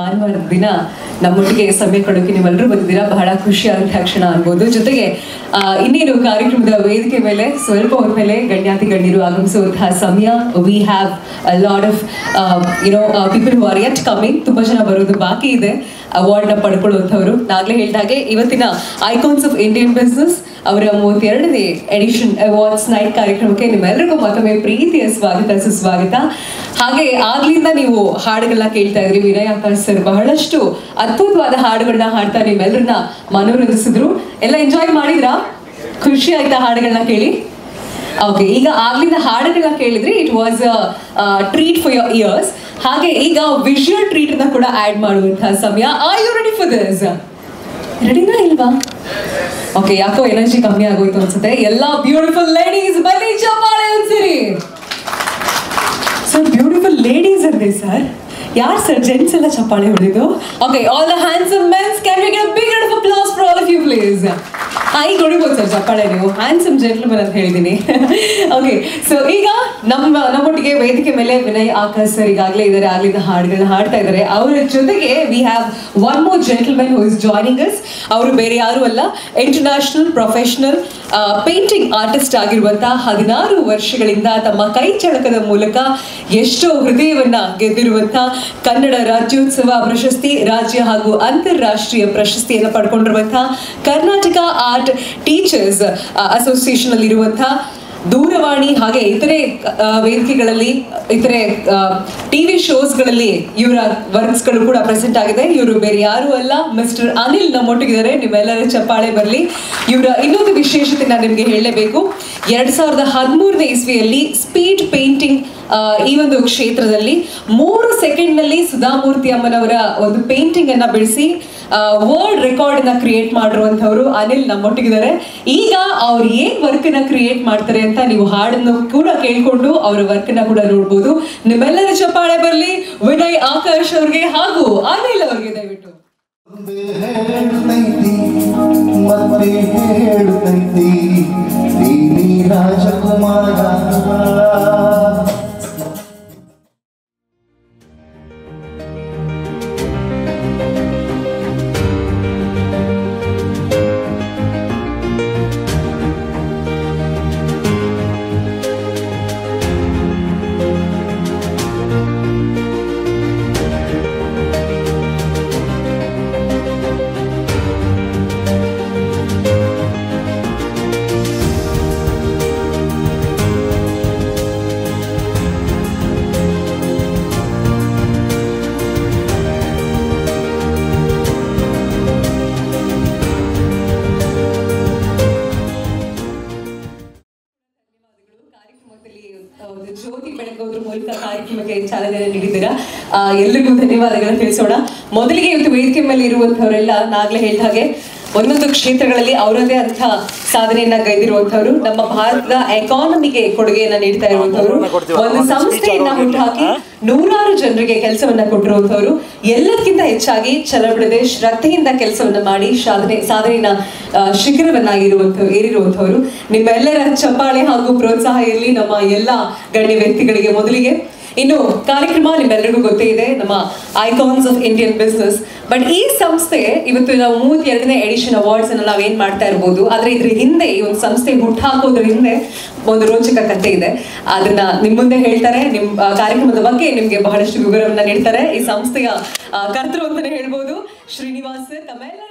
ಭಾನುವಾರದ ದಿನ ನಮ್ಮೊಟ್ಟಿಗೆ ಸಮಯ ಕೊಡೋಕೆ ನೀವೆಲ್ಲರೂ ಬಂದಿದ್ದೀರಾ. ಬಹಳ ಖುಷಿಯಾದಂತಹ ಕ್ಷಣ ಅನ್ಬೋದು. ಜೊತೆಗೆ ಇನ್ನೇನು ಕಾರ್ಯಕ್ರಮದ ವೇದಿಕೆ ಮೇಲೆ ಸ್ವಲ್ಪ ಹೊರ ಮೇಲೆ ಗಣ್ಯಾತಿ ಗಣ್ಯರು ಆಗಮಿಸುವಂತಹ ಸಮಯ. We have a lot of people who are yet coming. ತುಂಬಾ ಜನ ಬರೋದು ಬಾಕಿ ಇದೆ ಅವಾರ್ಡ್ನ ಪಡ್ಕೊಳ್ಳುವಂಥವ್ರು. ನಾಗಲೇ ಹೇಳಿದಾಗೆ ಇವತ್ತಿನ ಐಕಾನ್ಸ್ ಆಫ್ ಇಂಡಿಯನ್ ಬಿಸ್ನೆಸ್ ಅವರ 32ನೇ ಎಡಿಷನ್ ಅವಾರ್ಡ್ಸ್ ನೈಟ್ ಕಾರ್ಯಕ್ರಮಕ್ಕೆ ನಿಮ್ಮೆಲ್ಲರಿಗೂ ಮತ್ತೊಮ್ಮೆ ಪ್ರೀತಿಯ ಸ್ವಾಗತ ಸುಸ್ವಾಗತ. ಹಾಗೆ ಆಗ್ಲಿಂದ ನೀವು ಹಾಡುಗಳನ್ನ ಕೇಳ್ತಾ ಇದ್ರಿ. ವಿನಯ್ ಆಕಾಶ್ ಸರ್ ಬಹಳಷ್ಟು ಅದ್ಭುತವಾದ ಹಾಡುಗಳನ್ನ ಹಾಡ್ತಾ ನಿಮ್ಮೆಲ್ಲರನ್ನ ಮನೋರಂಜಿಸಿದ್ರು. ಎಲ್ಲ ಎಂಜಾಯ್ ಮಾಡಿದ್ರಾ? ಖುಷಿ ಆಯ್ತಾ ಹಾಡುಗಳನ್ನ ಕೇಳಿ? ಓಕೆ, ಈಗ ಆಗ್ಲಿಂದ ಹಾಡುಗಳನ್ನ ಕೇಳಿದ್ರಿ. It was treat for your ears. ಹಾಗೆ ಈಗ ವಿಜುವಲ್ ಟ್ರೀಟ್ ಅನ್ನ ಕೂಡ ಆಡ್ ಮಾಡುವಂತಹ ಸಮಯ. Are you ready for this? ರೆಡಿನಾ ಇಲ್ವಾ? ಓಕೆ, ಯಾಕೋ ಎನರ್ಜಿ ಕಮ್ಮಿ ಆಗೋಯ್ತು ಅನ್ಸುತ್ತೆ. ಎಲ್ಲಾ ಬ್ಯೂಟಿಫುಲ್ ಲೇಡೀಸ್ ಬನ್ನಿ, ಚಪ್ಪಾಳೆ ಅನ್ಸಿರಿ. ಸರ್ ಬ್ಯೂಟಿಫುಲ್ ಲೇಡೀಸ್ ಅಂದೆ ಸರ್. ಯಾರು ಸರ್ ಜೆಂಟ್ಸ್ ಎಲ್ಲ ಚಪ್ಪಾಳೆ ಹೊಡೆದು? Okay, all the handsome mens, can we get a big round of applause for all of you please? ಈಗ ಹೊಡಿಬೋದು ಸರ್ ಚಪ್ಪಾಳೆ ನೀವು. ಹ್ಯಾಂಡ್ಸಮ್ ಜೆಂಟ್ಲ್ಮನ್ ಅಂತ ಹೇಳಿದ್ದೀನಿ. ಓಕೆ, ಸೊ ಈಗ ನಮ್ಮೊಟ್ಟಿಗೆ ವೇದಿಕೆ ಮೇಲೆ ವಿನಯ್ ಆಕಾಶ್ ಸರ್ ಈಗಾಗಲೇ ಇದ್ದಾರೆ. ಆಗ್ಲಿಂದ ಹಾಡುಗಳನ್ನ ಹಾಡ್ತಾ ಇದ್ದಾರೆ. ಅವರ ಜೊತೆಗೆ we have one more gentleman who is joining us. ಅವರು ಬೇರೆ ಯಾರು ಅಲ್ಲ, ಇಂಟರ್ನ್ಯಾಷನಲ್ ಪ್ರೊಫೆಷನಲ್ ಪೇಂಟಿಂಗ್ ಆರ್ಟಿಸ್ಟ್ ಆಗಿರುವಂತಹ 16 ವರ್ಷಗಳಿಂದ ತಮ್ಮ ಕೈ ಚಳಕದ ಮೂಲಕ ಎಷ್ಟೋ ಹೃದಯವನ್ನ ಗೆದ್ದಿರುವಂತಹ ಕನ್ನಡ ರಾಜ್ಯೋತ್ಸವ ಪ್ರಶಸ್ತಿ, ರಾಜ್ಯ ಹಾಗೂ ಅಂತಾರಾಷ್ಟ್ರೀಯ ಪ್ರಶಸ್ತಿಯನ್ನು ಪಡ್ಕೊಂಡಿರುವಂತಹ ಕರ್ನಾಟಕ ಆರ್ಟ್ ಟೀಚರ್ಸ್ ಅಸೋಸಿಯೇಷನ್ ಅಲ್ಲಿ ಇರುವಂತಹ ದೂರವಾಣಿ ಹಾಗೆ ಇತರೆ ವೇದಿಕೆಗಳಲ್ಲಿ, ಇತರೆ ಟಿವಿ ಶೋಸ್ಗಳಲ್ಲಿ ಇವರ ವರ್ಕ್ಸ್ಗಳು ಕೂಡ ಪ್ರೆಸೆಂಟ್ ಆಗಿದೆ. ಇವರು ಬೇರೆ ಯಾರು ಅಲ್ಲ, ಮಿಸ್ಟರ್ ಅನಿಲ್ ನಮ್ಮೊಟ್ಟಿಗಿದ್ದಾರೆ. ನಿಮ್ಮೆಲ್ಲರ ಚಪ್ಪಾಳೆ ಬರಲಿ. ಇವರ ಇನ್ನೊಂದು ವಿಶೇಷತೆ ನಾನು ನಿಮಗೆ ಹೇಳಲೇಬೇಕು. 2013ನೇ ಇಸ್ವಿಯಲ್ಲಿ ಸ್ಪೀಡ್ ಪೇಂಟಿಂಗ್ ಈ ಒಂದು ಕ್ಷೇತ್ರದಲ್ಲಿ 3 ಸೆಕೆಂಡ್ನಲ್ಲಿ ಸುಧಾಮೂರ್ತಿ ಅಮ್ಮನವರ ಒಂದು ಪೇಂಟಿಂಗ್ ಅನ್ನ ಬಿಡಿಸಿ ವರ್ಲ್ಡ್ ರೆಕಾರ್ಡ್ ಅನ್ನ ಕ್ರಿಯೇಟ್ ಮಾಡಿರುವಂತವ್ರು ಅನಿಲ್ ನಮ್ಮೊಟ್ಟಿಗಿದ್ದಾರೆ. ಈಗ ಅವ್ರು ಏನ್ ವರ್ಕ್ ನ ಕ್ರಿಯೇಟ್ ಮಾಡ್ತಾರೆ ಅಂತ ನೀವು ಹಾಡನ್ನು ಕೂಡ ಕೇಳ್ಕೊಂಡು ಅವರ ವರ್ಕ್ ನ ಕೂಡ ನೋಡ್ಬೋದು. ನಿಮ್ಮೆಲ್ಲರ ಚಪ್ಪಾಳೆ ಬರಲಿ ವಿನಯ್ ಆಕಾಶ್ ಅವ್ರಿಗೆ ಹಾಗೂ ಅನಿಲ್ ಅವ್ರಿಗೆ. ದಯವಿಟ್ಟು ರಾಜಕುಮಾರ ಜ್ಯೋತಿ ಬೆಳಗೋದ್ರ ಮೂಲಕ ಕಾರ್ಯಕ್ರಮಕ್ಕೆ ಚಾಲನೆ ನೀಡಿದ್ದೀರಾ. ಎಲ್ರಿಗೂ ಧನ್ಯವಾದಗಳನ್ನು ತಿಳಿಸೋಣ. ಮೊದಲಿಗೆ ಇವತ್ತು ವೇದಿಕೆ ಮೇಲೆ ಇರುವಂತವರೆಲ್ಲ ನಾಗ್ಲೇ ಹೇಳಿದ ಹಾಗೆ ಒಂದೊಂದು ಕ್ಷೇತ್ರಗಳಲ್ಲಿ ಅವರದೇ ಅಂತ ಸಾಧನೆಯನ್ನ ಗೈದಿರುವಂತವ್ರು, ನಮ್ಮ ಭಾರತದ ಎಕಾನಮಿಗೆ ಕೊಡುಗೆಯನ್ನ ನೀಡ್ತಾ ಇರುವಂತವ್ರು, ಒಂದು ಸಂಸ್ಥೆಯನ್ನ ಹುಟ್ಟುಹಾಕಿ 100 ಜನರಿಗೆ ಕೆಲಸವನ್ನ ಕೊಟ್ಟಿರುವಂತವ್ರು, ಎಲ್ಲಕ್ಕಿಂತ ಹೆಚ್ಚಾಗಿ ಛಲಬಿಡದೆ ಶ್ರದ್ಧೆಯಿಂದ ಕೆಲಸವನ್ನ ಮಾಡಿ ಸಾಧನೆಯನ್ನ ಶಿಖರವನ್ನ ಏರಿರುವಂತವ್ರು. ನಿಮ್ಮೆಲ್ಲರ ಚಪ್ಪಾಳೆ ಹಾಗೂ ಪ್ರೋತ್ಸಾಹ ಇರಲಿ ನಮ್ಮ ಎಲ್ಲ ಗಣ್ಯ ವ್ಯಕ್ತಿಗಳಿಗೆ. ಮೊದಲಿಗೆ ಇನ್ನು ಕಾರ್ಯಕ್ರಮ ನಿಮ್ಮೆಲ್ಲರಿಗೂ ಗೊತ್ತೇ ಇದೆ, ನಮ್ಮ icons of Indian business. But ಈ ಸಂಸ್ಥೆ ಇವತ್ತು ನಾವು 32ನೇ ಎಡಿಷನ್ ಅವಾರ್ಡ್ಸ್ ಅನ್ನ ನಾವೇನ್ ಮಾಡ್ತಾ ಇರ್ಬೋದು, ಆದ್ರೆ ಇದ್ರ ಹಿಂದೆ ಈ ಒಂದು ಸಂಸ್ಥೆ ಹುಟ್ಟಾಕೋದ್ರ ಹಿಂದೆ ಒಂದು ರೋಚಕ ಕಥೆ ಇದೆ. ಅದನ್ನ ನಿಮ್ ಮುಂದೆ ಹೇಳ್ತಾರೆ. ನಿಮ್ ಕಾರ್ಯಕ್ರಮದ ಬಗ್ಗೆ ನಿಮ್ಗೆ ಬಹಳಷ್ಟು ವಿವರವನ್ನ ನೀಡ್ತಾರೆ ಈ ಸಂಸ್ಥೆಯ ಕರ್ತರು ಅಂತಾನೆ ಹೇಳ್ಬೋದು ಶ್ರೀನಿವಾಸ್. ತಮ್ಮೆಲ್ಲ